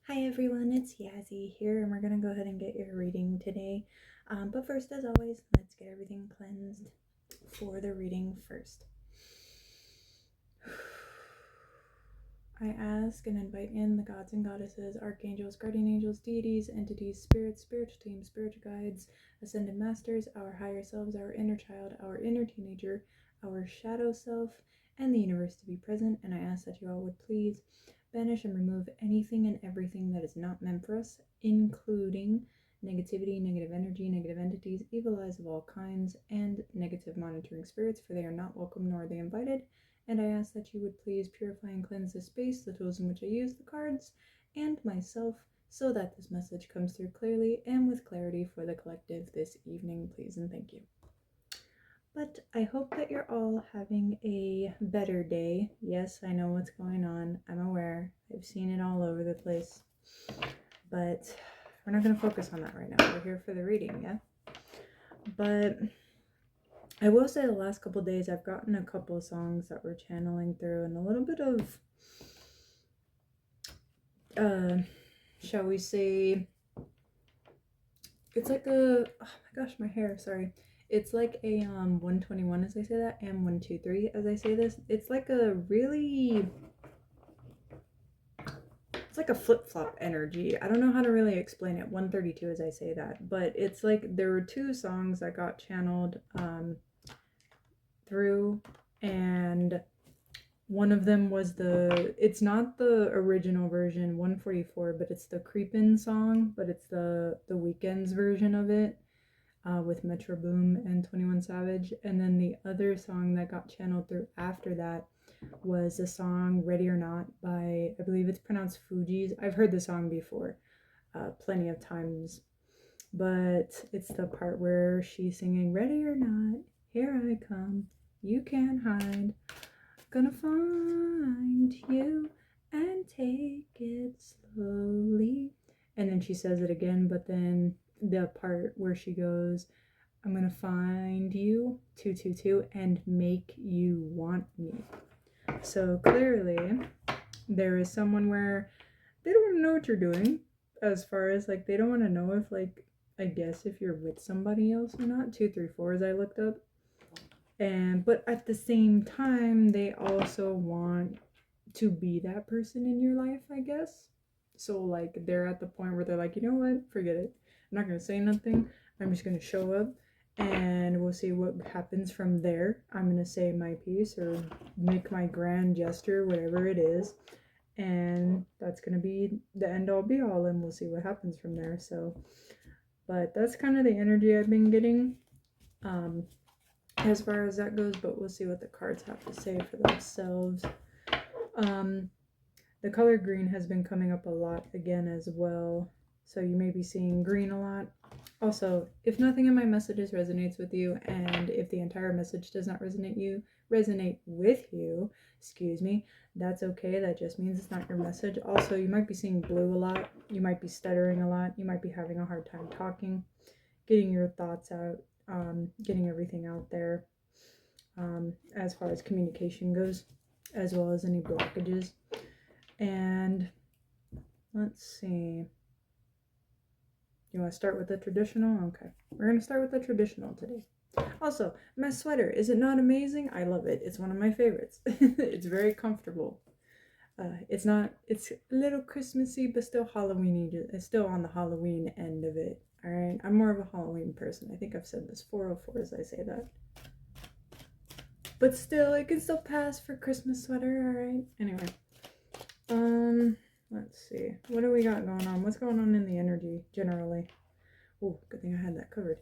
Hi everyone, it's Yazzie here, and we're going to go ahead and get your reading today. But first, as always, let's get everything cleansed for the reading first. I ask and invite in the gods and goddesses, archangels, guardian angels, deities, entities, spirits, spiritual teams, spiritual guides, ascended masters, our higher selves, our inner child, our inner teenager, our shadow self, and the universe to be present, and I ask that you all would please banish and remove anything and everything that is not meant for us, including negativity, negative energy, negative entities, evil eyes of all kinds, and negative monitoring spirits, for they are not welcome nor are they invited. And I ask that you would please purify and cleanse the space, the tools in which I use, the cards, and myself, so that this message comes through clearly and with clarity for the collective this evening, please and thank you. But I hope that you're all having a better day. Yes, I know what's going on. I'm aware. I've seen it all over the place. But we're not going to focus on that right now. We're here for the reading, yeah? But I will say the last couple days I've gotten a couple songs that we're channeling through and a little bit of, shall we say, it's like a, oh my gosh, my hair, sorry. It's like a 121 as I say that, and 123 as I say this. It's like a really, it's like a flip-flop energy. I don't know how to really explain it. 132 as I say that, but it's like there were two songs that got channeled through, and one of them was it's not the original version 144, but it's the Creepin' song, but it's the Weeknd's version of it, with Metro Boom and 21 Savage. And then the other song that got channeled through after that was the song Ready or Not by, I believe it's pronounced Fugees. I've heard the song before plenty of times, but it's the part where she's singing ready or not, here I come, you can't hide, gonna find you and take it slowly. And then she says it again, but then the part where she goes, I'm gonna find you 222 and make you want me. So clearly there is someone where they don't want to know what you're doing, as far as like they don't want to know if, like, I guess if you're with somebody else or not. 234 as I looked up. And but at the same time they also want to be that person in your life, I guess. So like they're at the point where they're like, you know what, forget it, I'm not gonna say nothing, I'm just gonna show up and we'll see what happens from there. I'm gonna say my piece or make my grand gesture, whatever it is, and that's gonna be the end all be all, and we'll see what happens from there. So but that's kind of the energy I've been getting as far as that goes, but we'll see what the cards have to say for themselves. The color green has been coming up a lot again as well, so you may be seeing green a lot. Also, if nothing in my messages resonates with you, and if the entire message does not resonate with you, excuse me, that's okay. That just means it's not your message. Also, you might be seeing blue a lot, you might be stuttering a lot, you might be having a hard time talking, getting your thoughts out, getting everything out there, as far as communication goes, as well as any blockages. And let's see. You want to start with the traditional? Okay. We're going to start with the traditional today. Also, my sweater, is it not amazing? I love it. It's one of my favorites. It's very comfortable. It's a little Christmassy, but still Halloweeny. It's still on the Halloween end of it. Alright? I'm more of a Halloween person. I think I've said this 404 as I say that. But still, it can still pass for Christmas sweater, alright? Anyway. Let's see. What do we got going on? What's going on in the energy generally? Oh, good thing I had that covered.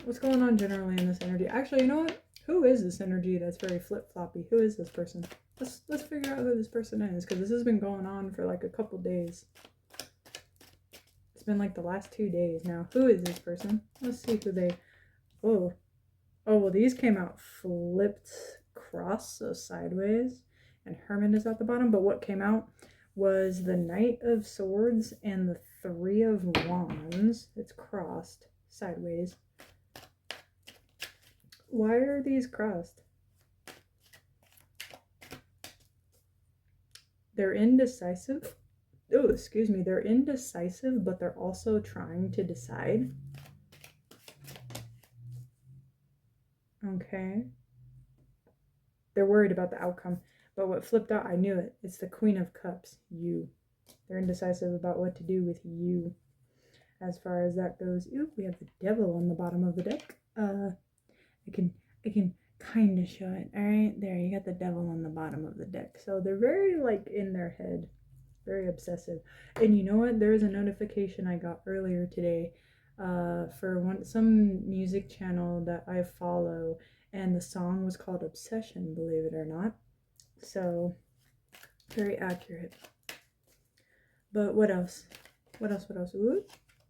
What's going on generally in this energy? Actually, you know what? Who is this energy that's very flip-floppy? Who is this person? Let's figure out who this person is, because this has been going on for like a couple days. It's been like the last 2 days now. Who is this person? Let's see who they... Oh, well, these came out flipped cross, so sideways. And Herman is at the bottom, but what came out was the Knight of Swords and the Three of Wands. It's crossed sideways. Why are these crossed? They're indecisive. Oh, excuse me, they're indecisive, but they're also trying to decide. Okay. They're worried about the outcome. But what flipped out, I knew it. It's the Queen of Cups, you. They're indecisive about what to do with you. As far as that goes, ooh, we have the Devil on the bottom of the deck. I can kind of show it. All right, there, you got the Devil on the bottom of the deck. So they're very, like, in their head, very obsessive. And you know what? There was a notification I got earlier today for some music channel that I follow, and the song was called Obsession, believe it or not. So, very accurate. But what else? What else? Ooh,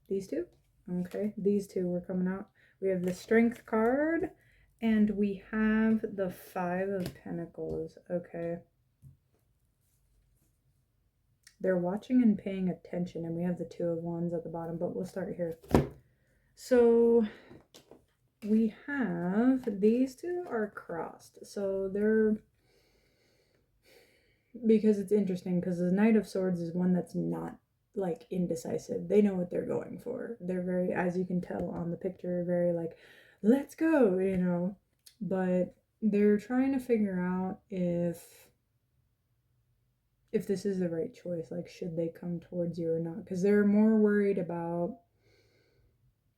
these two? Okay, these two were coming out. We have the Strength card, and we have the Five of Pentacles. Okay. They're watching and paying attention, and we have the Two of Wands at the bottom, but we'll start here. So we have these two are crossed. So they're, because it's interesting, because the Knight of Swords is one that's not like indecisive. They know what they're going for. They're very, as you can tell on the picture, very like, let's go, you know. But they're trying to figure out if this is the right choice. Like, should they come towards you or not? Because they're more worried about,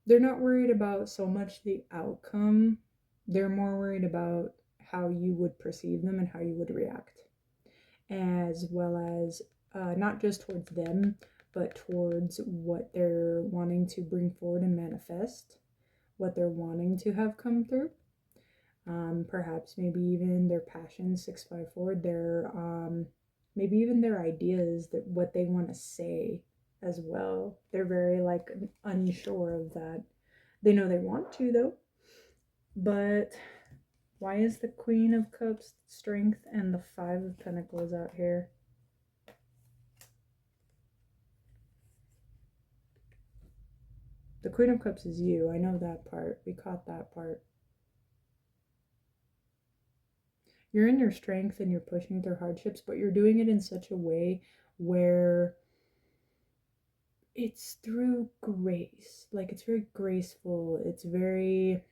they're not worried about so much the outcome. They're more worried about how you would perceive them and how you would react, as well as not just towards them, but towards what they're wanting to bring forward and manifest, what they're wanting to have come through. Perhaps maybe even their passions, 654, their maybe even their ideas, that what they want to say as well. They're very like unsure of that. They know they want to though. But why is the Queen of Cups, Strength, and the Five of Pentacles out here? The Queen of Cups is you. I know that part. We caught that part. You're in your strength and you're pushing through hardships, but you're doing it in such a way where it's through grace. Like, it's very graceful. It's very,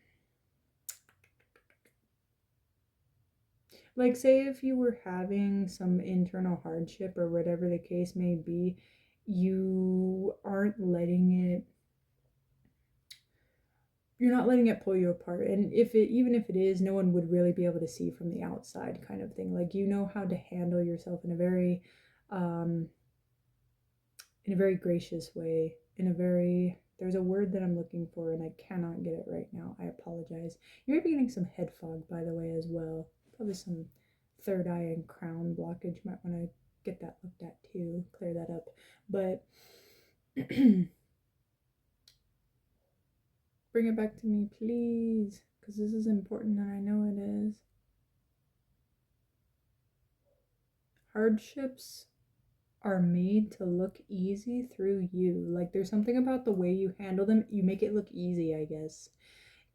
like, say if you were having some internal hardship or whatever the case may be, you aren't letting it, you're not letting it pull you apart. And even if it is, no one would really be able to see from the outside, kind of thing. Like, you know how to handle yourself in a very gracious way, in a very, there's a word that I'm looking for and I cannot get it right now. I apologize. You might be getting some head fog, by the way, as well. Probably some third eye and crown blockage. Might want to get that looked at too, clear that up. But bring it back to me, please, because this is important and I know it is. Hardships are made to look easy through you. Like, there's something about the way you handle them. You make it look easy, I guess,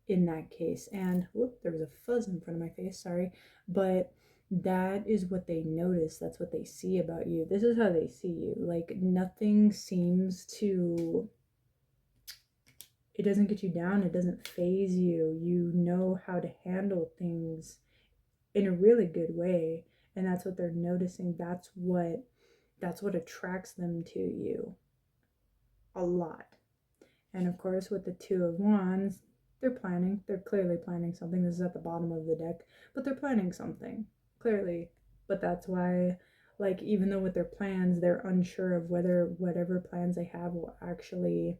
in that case. And whoop, there was a fuzz in front of my face, sorry. But that is what they notice. That's what they see about you. This is how they see you. Like, nothing seems to, it doesn't get you down. It doesn't phase you. You know how to handle things in a really good way. And that's what they're noticing. That's what attracts them to you a lot. And of course, with the Two of Wands, they're clearly planning something. This is at the bottom of the deck, but they're planning something, clearly. But that's why, like, even though with their plans, they're unsure of whether whatever plans they have will actually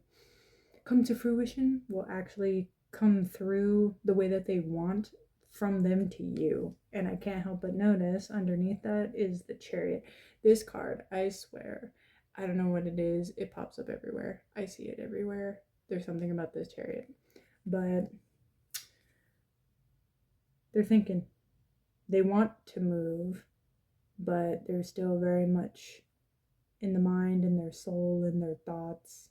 come to fruition, will actually come through the way that they want from them to you. And I can't help but notice underneath that is the Chariot. This card, I swear, I don't know what it is. It pops up everywhere. I see it everywhere. There's something about this Chariot. But they're thinking. They want to move, but they're still very much in the mind, in their soul, in their thoughts,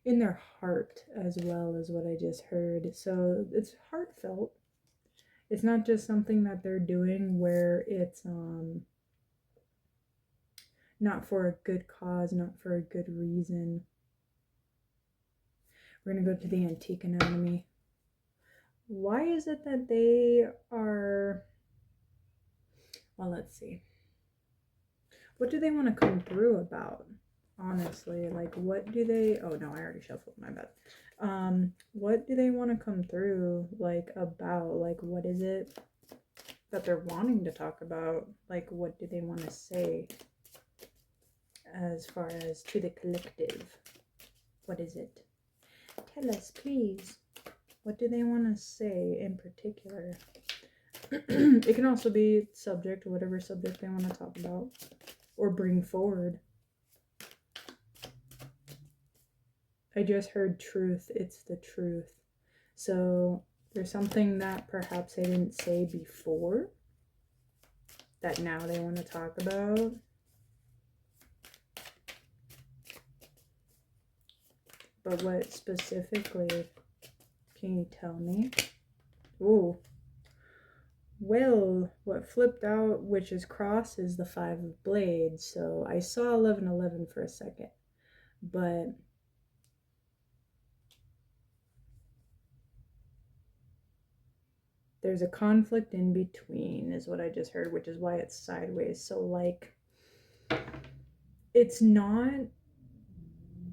in their heart as well, as what I just heard. So it's heartfelt. It's not just something that they're doing where it's not for a good cause, not for a good reason. We're going to go to the Antique Anatomy. Why is it that they are... Well, let's see. What do they want to come through about? Honestly, like, what do they... Oh, no, I already shuffled, my bad. What do they want to come through, like, about? Like, what is it that they're wanting to talk about? Like, what do they want to say as far as to the collective? What is it? Tell us, please. What do they want to say in particular? It can also be subject, whatever subject they want to talk about or bring forward. I just heard truth. It's the truth. So there's something that perhaps they didn't say before that now they want to talk about. But what specifically, can you tell me? Ooh. Well, what flipped out, which is cross, is the 5 of blades. So I saw 1111 for a second. But there's a conflict in between, is what I just heard, which is why it's sideways. So, like, it's not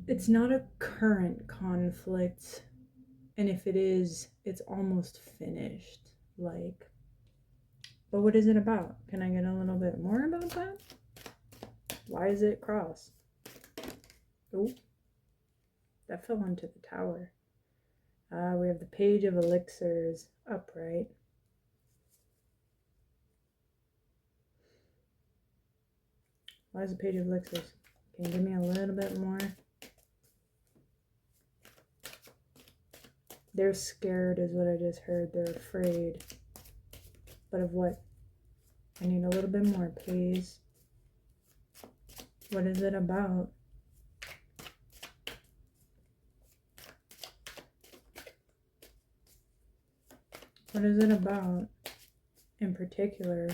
a current conflict. And if it is, it's almost finished. Like, but what is it about? Can I get a little bit more about that? Why is it cross? Oh, that fell into the tower. We have the Page of Elixirs upright. Why is the Page of Elixirs? Can you give me a little bit more? They're scared is what I just heard. They're afraid. But of what? I need a little bit more, please. What is it about? What is it about in particular?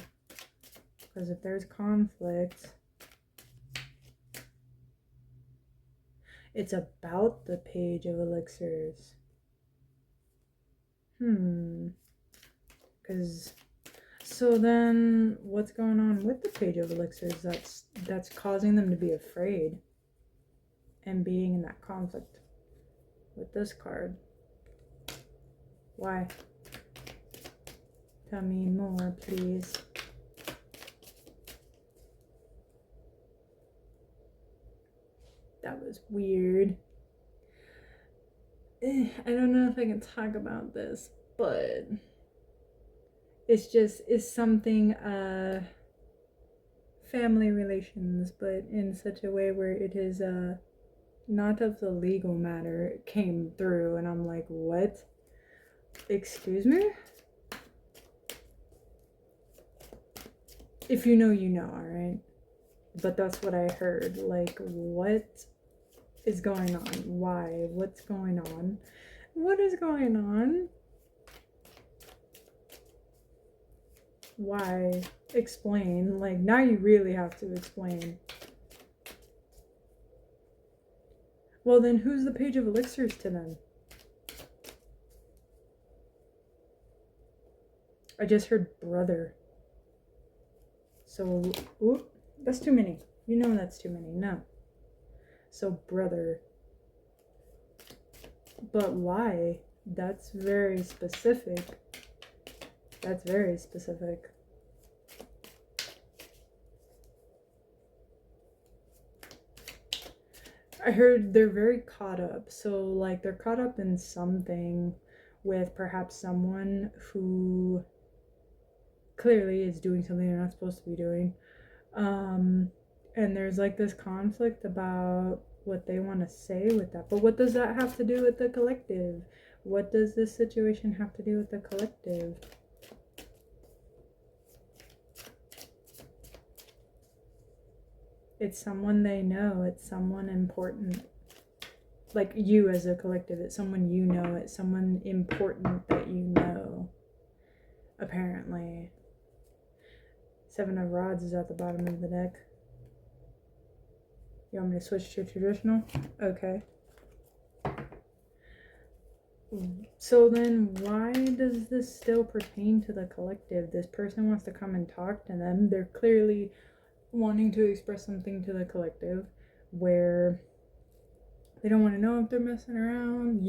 Because if there's conflict, it's about the Page of Elixirs. Because, so then what's going on with the Page of Elixirs that's causing them to be afraid and being in that conflict with this card? Why? Tell me more, please. That was weird. I don't know if I can talk about this, but it's something family relations, but in such a way where it is not of the legal matter. It came through and I'm like, what? Excuse me? If you know, you know, alright? But that's what I heard. Like, what is going on? Why? What's going on? What is going on? Why? Explain. Like, now you really have to explain. Well, then who's the Page of Elixirs to them? I just heard brother. So, oop, that's too many. You know that's too many. No. So, brother. But why? That's very specific. That's very specific. I heard they're very caught up. So, like, they're caught up in something with perhaps someone who clearly is doing something they're not supposed to be doing. And there's like this conflict about what they want to say with that. But what does that have to do with the collective? What does this situation have to do with the collective? It's someone they know. It's someone important. Like you as a collective. It's someone you know. It's someone important that you know. Apparently. 7 of Rods is at the bottom of the deck. You want me to switch to traditional? Okay. So then why does this still pertain to the collective? This person wants to come and talk to them. They're clearly wanting to express something to the collective where they don't want to know if they're messing around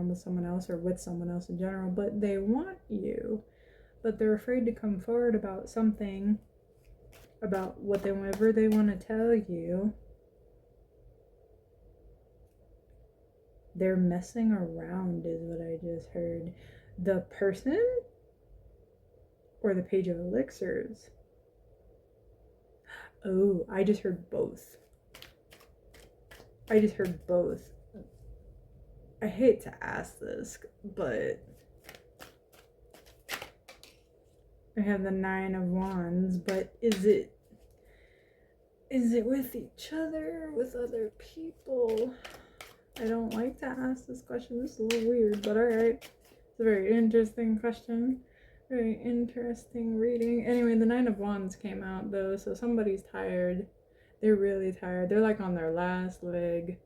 with someone else or with someone else in general, but they want you. But they're afraid to come forward about something, about whatever they want to tell you. They're messing around is what I just heard. The person or the Page of Elixirs? Oh, I just heard both. I hate to ask this, but I have the Nine of Wands, but is it with each other or with other people? I don't like to ask this question. This is a little weird, but alright. It's a very interesting question. Very interesting reading. Anyway, the Nine of Wands came out though, so somebody's tired. They're really tired. They're like on their last leg.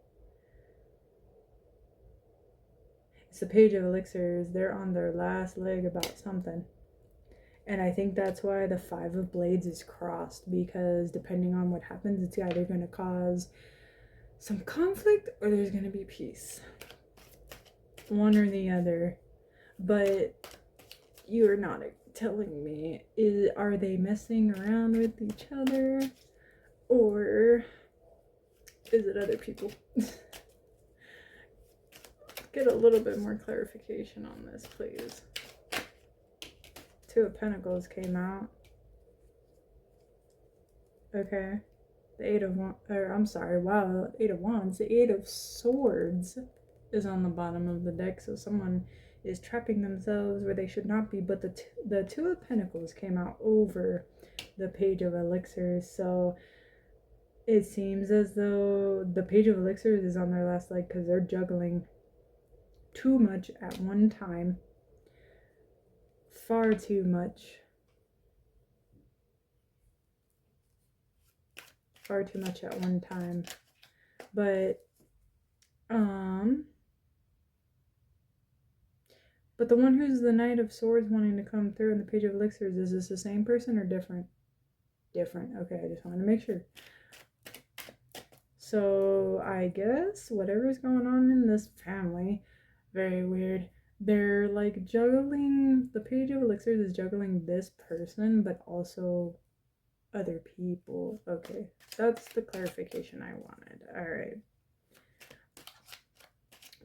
It's the Page of Elixirs. They're on their last leg about something. And I think that's why the Five of Blades is crossed, because depending on what happens, it's either going to cause some conflict or there's going to be peace. One or the other. But you're not telling me, are they messing around with each other or is it other people? Get a little bit more clarification on this, please. Two of Pentacles came out. Okay. The Eight of Wands, Eight of Wands. The Eight of Swords is on the bottom of the deck, so someone is trapping themselves where they should not be, but the Two of Pentacles came out over the Page of Elixirs, so it seems as though the Page of Elixirs is on their last leg because they're juggling too much at one time. Far too much. Far too much at one time. But the one who's the Knight of Swords wanting to come through in the Page of Elixirs, is this the same person or different? Different. Okay, I just wanted to make sure. So I guess whatever's going on in this family, very weird. They're like juggling, the Page of Elixirs is juggling this person, but also other people. Okay, that's the clarification I wanted. Alright.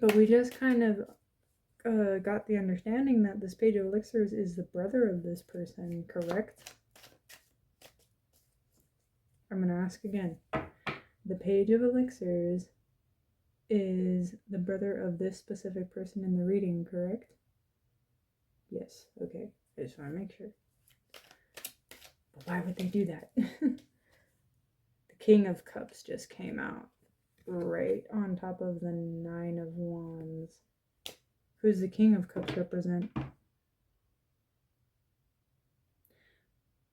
But we just kind of got the understanding that this Page of Elixirs is the brother of this person, correct? I'm going to ask again. The Page of Elixirs is the brother of this specific person in the reading, correct? Yes. Okay. I just want to make sure. But why would they do that? The King of Cups just came out right on top of the Nine of Wands. Who's the King of Cups represent?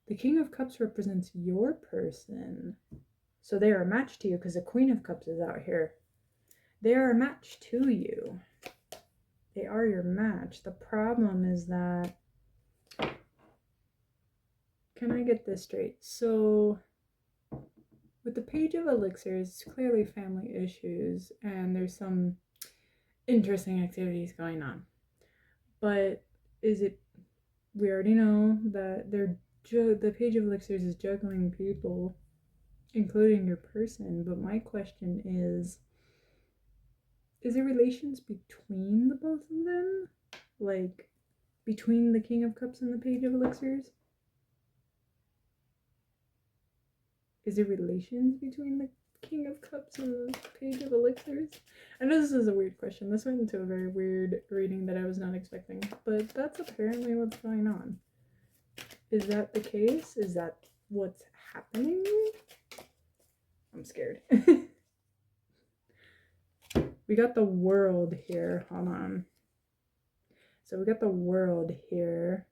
The King of Cups represents your person. So they are a match to you because the Queen of Cups is out here. They are a match to you. They are your match. The problem is that, can I get this straight? So with the Page of Elixirs, it's clearly family issues and there's some interesting activities going on. But is it, we already know that the Page of Elixirs is juggling people, including your person, but my question is there relations between the both of them? Like, between the King of Cups and the Page of Elixirs? Is there relations between the King of Cups and the Page of Elixirs? I know this is a weird question. This went into a very weird reading that I was not expecting, but that's apparently what's going on. Is that the case? Is that what's happening? I'm scared. We got the World here. Hold on. So we got the World here,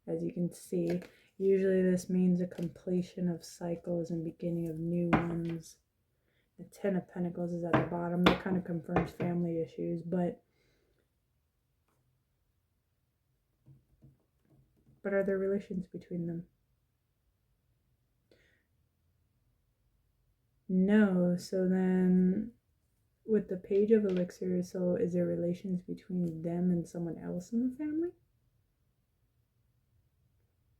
as you can see. Usually this means a completion of cycles and beginning of new ones. The Ten of Pentacles is at the bottom. That kind of confirms family issues, but are there relations between them? No. So then with the Page of Elixirs, so is there relations between them and someone else in the family?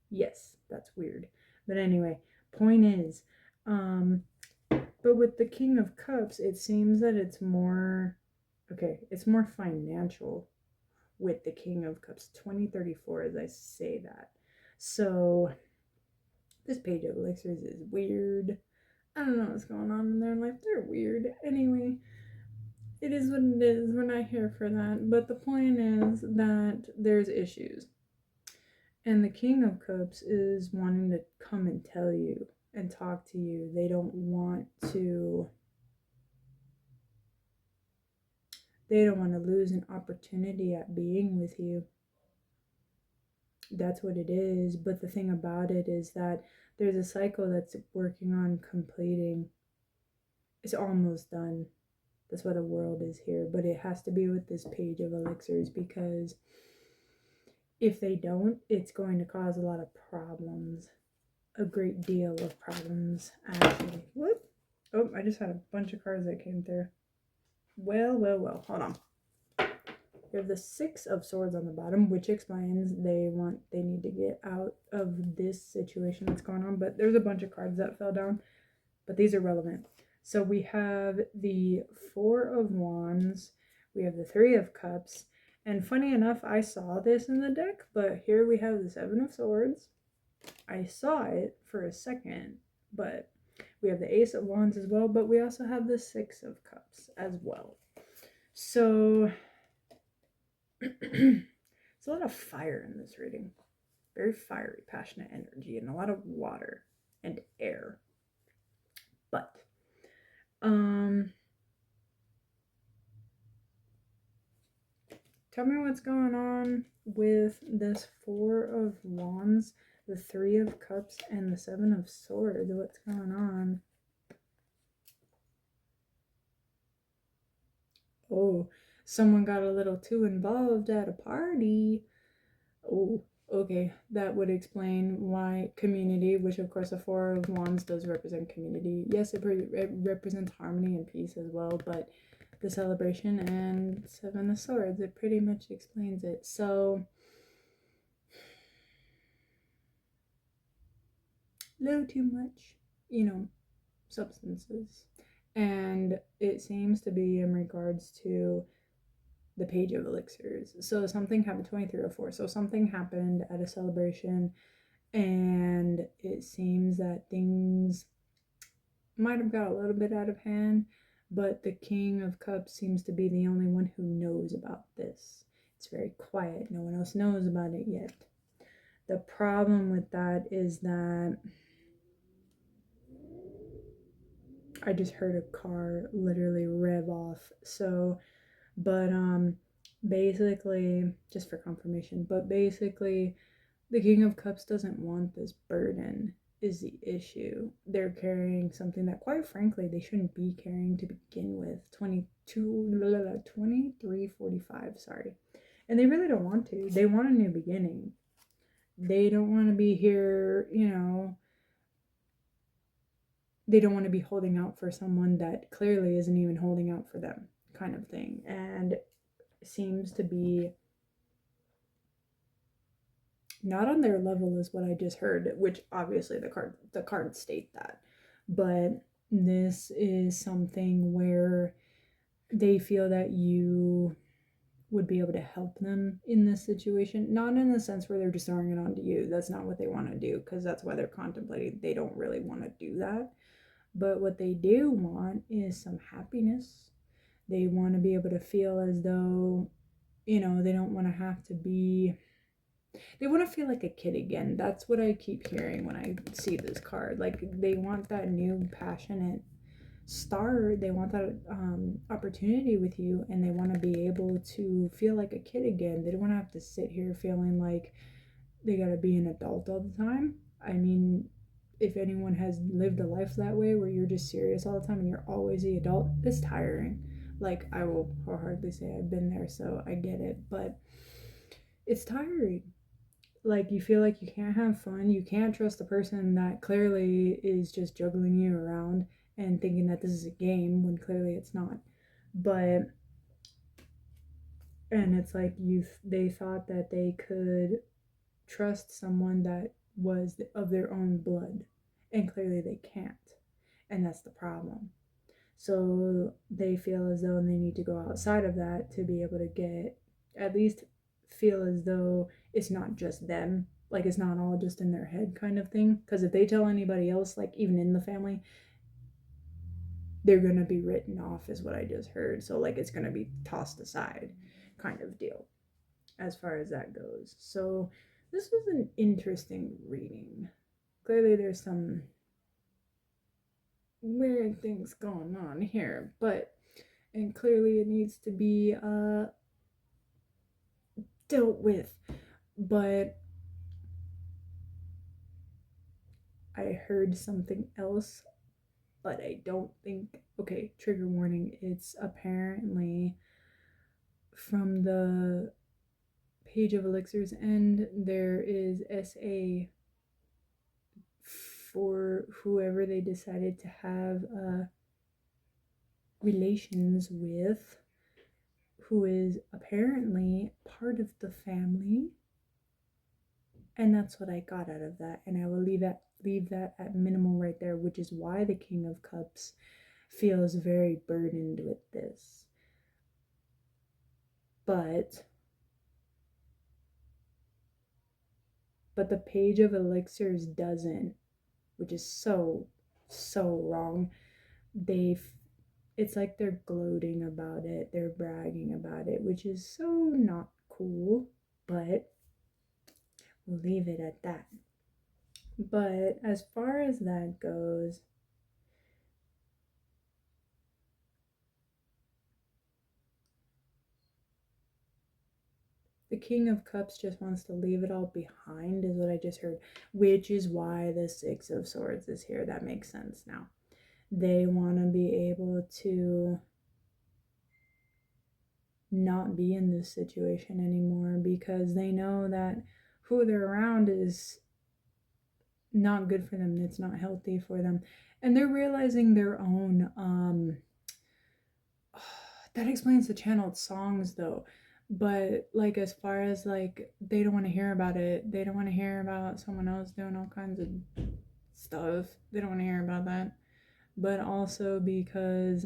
Yes, that's weird. But anyway, point is, but with the King of Cups, it seems that it's more, okay, it's more financial with the King of Cups. 2034 as I say that. So this Page of Elixirs is weird. I don't know what's going on in their life. They're weird. Anyway, it is what it is. We're not here for that. But the point is that there's issues. And the King of Cups is wanting to come and tell you and talk to you. They don't want to lose an opportunity at being with you. That's what it is. But the thing about it is that there's a cycle that's working on completing. It's almost done. That's why the world is here. But it has to be with this Page of Elixirs, because if they don't, it's going to cause a lot of problems. A great deal of problems, actually. Whoop. Oh, I just had a bunch of cards that came through. Well. Hold on. We have the Six of Swords on the bottom, which explains they need to get out of this situation that's going on. But there's a bunch of cards that fell down, but these are relevant. So we have the Four of Wands, we have the Three of Cups, and funny enough, I saw this in the deck, but here we have the Seven of Swords. I saw it for a second, but we have the Ace of Wands as well, but we also have the Six of Cups as well. So it's a lot of fire in this reading. Very fiery, passionate energy, and a lot of water and air. But tell me what's going on with this Four of Wands, the Three of Cups, and the Seven of Swords. What's going on? Oh, someone got a little too involved at a party. Oh, okay. That would explain why community, which of course the Four of Wands does represent community. Yes, it represents harmony and peace as well, but the celebration and Seven of Swords, it pretty much explains it. So a little too much, substances. And it seems to be in regards to the Page of Elixirs. So something happened, 2304. So something happened at a celebration, and it seems that things might have got a little bit out of hand, but the King of Cups seems to be the only one who knows about this. It's very quiet. No one else knows about it yet. The problem with that is that I just heard a car literally rev off. So, but basically, just for confirmation, but basically the King of Cups doesn't want this burden is the issue. They're carrying something that quite frankly they shouldn't be carrying to begin with. 2345, sorry. And they really don't want to. They want a new beginning. They don't want to be here, they don't want to be holding out for someone that clearly isn't even holding out for them, kind of thing. And seems to be not on their level is what I just heard, which obviously the cards state that. But this is something where they feel that you would be able to help them in this situation, not in the sense where they're just throwing it onto you. That's not what they want to do, because that's why they're contemplating. They don't really want to do that. But what they do want is some happiness. They want to be able to feel as though, they don't want to have to be, they want to feel like a kid again. That's what I keep hearing when I see this card. Like, they want that new passionate start. They want that opportunity with you, and they want to be able to feel like a kid again. They don't want to have to sit here feeling like they got to be an adult all the time. I mean, if anyone has lived a life that way where you're just serious all the time and you're always the adult, it's tiring. Like, I will wholeheartedly say I've been there, so I get it, but it's tiring. Like, you feel like you can't have fun, you can't trust the person that clearly is just juggling you around and thinking that this is a game when clearly it's not. But and it's like they thought that they could trust someone that was of their own blood, and clearly they can't, and that's the problem. So they feel as though they need to go outside of that to be able to get, at least feel as though it's not just them, like it's not all just in their head kind of thing. Because if they tell anybody else, like even in the family, they're gonna be written off, is what I just heard. So like it's gonna be tossed aside kind of deal as far as that goes. So this was an interesting reading. Clearly there's some weird things going on here, but and clearly it needs to be dealt with. But I heard something else, but I don't think, okay, trigger warning, it's apparently from the page of Elixir's End. There is SA for whoever they decided to have relations with, who is apparently part of the family. And that's what I got out of that. And I will leave that at minimal right there, which is why the King of Cups feels very burdened with this. But the Page of Elixirs doesn't, which is so wrong. It's like they're gloating about it, they're bragging about it, which is so not cool, but we'll leave it at that. But as far as that goes, the King of Cups just wants to leave it all behind, is what I just heard, which is why the Six of Swords is here. That makes sense now. They want to be able to not be in this situation anymore because they know that who they're around is not good for them. It's not healthy for them. And they're realizing their own that explains the channeled songs though. But like as far as like they don't want to hear about it. They don't want to hear about someone else doing all kinds of stuff. They don't want to hear about that. But also because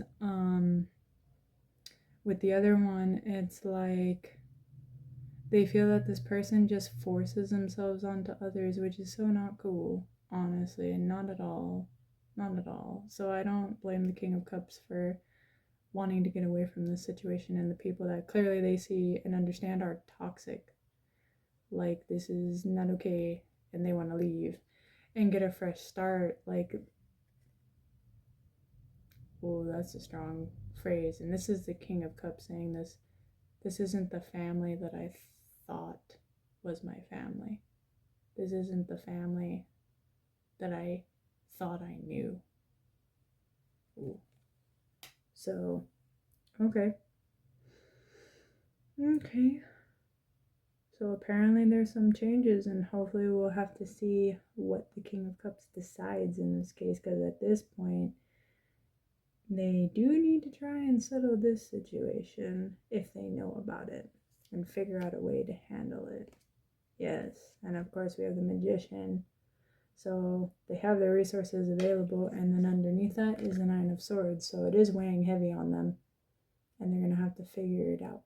with the other one, it's like they feel that this person just forces themselves onto others, which is so not cool, honestly, and not at all. Not at all. So I don't blame the King of Cups for wanting to get away from this situation and the people that clearly they see and understand are toxic. Like, this is not okay, and they want to leave and get a fresh start. Like, oh, that's a strong phrase. And this is the King of Cups saying this. This isn't the family that I thought was my family. This isn't the family that I thought I knew. Ooh. So, okay. Okay. So apparently there's some changes, and hopefully we'll have to see what the King of Cups decides in this case, because at this point, they do need to try and settle this situation if they know about it and figure out a way to handle it. Yes, and of course we have the Magician. So they have their resources available, and then underneath that is the Nine of Swords. So it is weighing heavy on them, and they're going to have to figure it out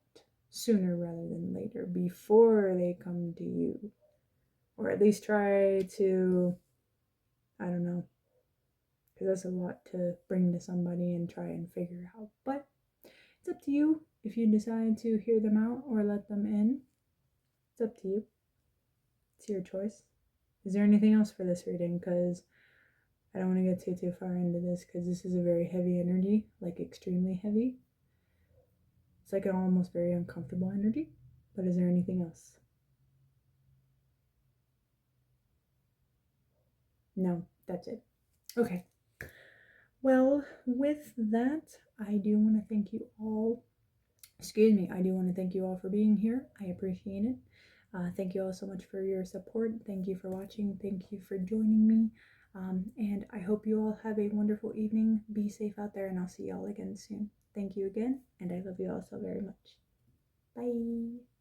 sooner rather than later before they come to you. Or at least try to, I don't know, because that's a lot to bring to somebody and try and figure out. But it's up to you if you decide to hear them out or let them in. It's up to you. It's your choice. Is there anything else for this reading? Because I don't want to get too far into this because this is a very heavy energy, like extremely heavy. It's like an almost very uncomfortable energy. But is there anything else? No. that's it. Okay. Well, with that, I do want to thank you all. Excuse me, I do want to thank you all for being here. I appreciate it. Thank you all so much for your support. Thank you for watching. Thank you for joining me. And I hope you all have a wonderful evening. Be safe out there, and I'll see you all again soon. Thank you again, and I love you all so very much. Bye.